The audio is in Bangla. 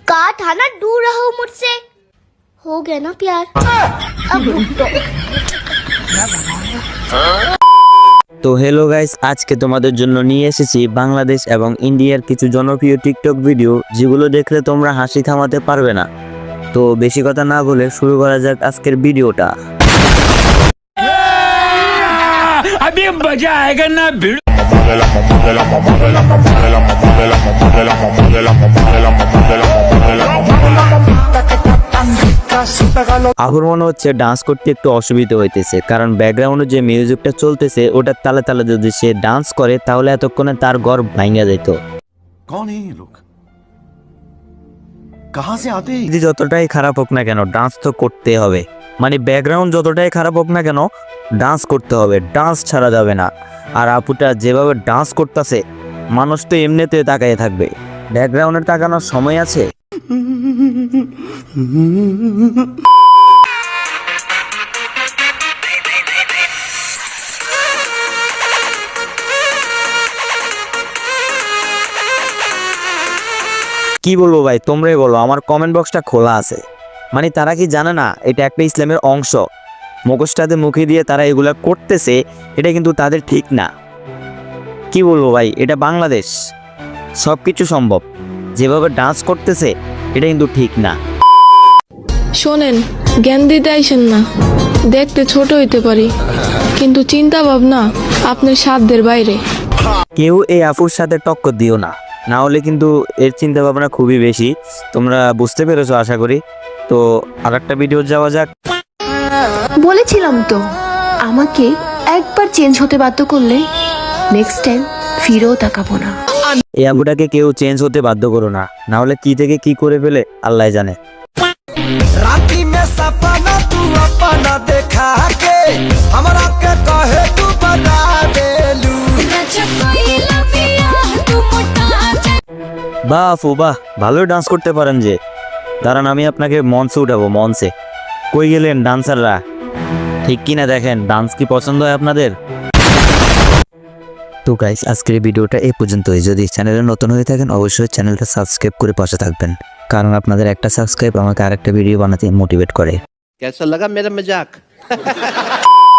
कहा था ना दूर रहो मुझसे। हो गया ना प्यार। अब रुक दो। তো হ্যালো গাইস, আজকে তোমাদের জন্য নিয়ে এসেছি বাংলাদেশ এবং ইন্ডিয়ার কিছু জনপ্রিয় টিকটক ভিডিও যেগুলো দেখলে তোমরা হাসি থামাতে পারবে না। তো বেশি কথা না বলে শুরু করা যাক আজকের ভিডিওটা। अभी मजा आएगा ना भिड़। আহুর মনে হচ্ছে ডান্স করতে একটু অসুবিধা হইতেছে, কারণ ব্যাকগ্রাউন্ডে যে মিউজিকটা চলতেছে ওটার তালে তালে যদি সে ডান্স করে তাহলে এতক্ষণে তার ঘর ভাঙা যেত। कौन है ये लोग? कहां से आते हैं? যদি যতটাই খারাপ হোক না কেন ডান্স তো করতে হবে, মানে ব্যাকগ্রাউন্ড যতটাই খারাপ হোক না কেন ডান্স করতে হবে, ডান্স ছাড়া যাবে না। আর আপুটা যেভাবে ডান্স করতেছে মানুষ তো এমনিতে তাকায় থাকবে, ব্যাকগ্রাউন্ডে তাকানোর সময় আছে? কি বলবো ভাই, তোমরাই বলো, আমার কমেন্ট বক্সটা খোলা আছে। মানে তারা কি জানে না এটা একটা ইসলামের অংশ? মুখোশটাতে মুখে দিয়ে তারা এগুলা করতেছে, এটা কিন্তু তাদের ঠিক না। কি বলবো ভাই, এটা বাংলাদেশ, সব কিছু সম্ভব। যেভাবে ডান্স করতেছে এটা কিন্তু ঠিক না। শোনেন, জ্ঞান দিতে আইসেন না। দেখতে ছোট হইতে পারি, কিন্তু চিন্তা ভাবনা আপনার সাধ্যের বাইরে। কেউ এই আফুর সাথে টক্কর দিও না, না হলে কিন্তু এর চিন্তা ভাবনা খুবই বেশি। তোমরা বুঝতে পেরেছো আশা করি। তো আর একটা ভিডিও যাওয়া যাক। বলেছিলাম তো, আমাকে একবার চেঞ্জ হতে বাধ্য করলে নেক্সট টাইম ফিরেও তাকাবো না। এই আবুটাকে কেউ চেঞ্জ হতে বাধ্য করো না, না হলে কি থেকে কি করে ফেলে আল্লাহ জানে। राती में सपना तू अपना देखा के हमरा के कहे तू बता देलू। বাহ আফু বাহ, ভালোই ডান্স করতে পারেন যে। দাঁড়ান আমি আপনাকে মঞ্চে উঠাবো, মঞ্চে। কই গেলেন ডান্সাররা? ঠিক কিনা দেখেন, ডান্স কি পছন্দ হয় আপনাদের? তো গাইস, আজকের ভিডিওটা এই পর্যন্তই। যদি চ্যানেলে নতুন হয়ে থাকেন অবশ্যই চ্যানেলটা সাবস্ক্রাইব করে পাশে থাকবেন, কারণ আপনাদের একটা সাবস্ক্রাইব আমাকে আরেকটা ভিডিও বানাতে মোটিভেট করে। कैसा लगा मेरा मजाक?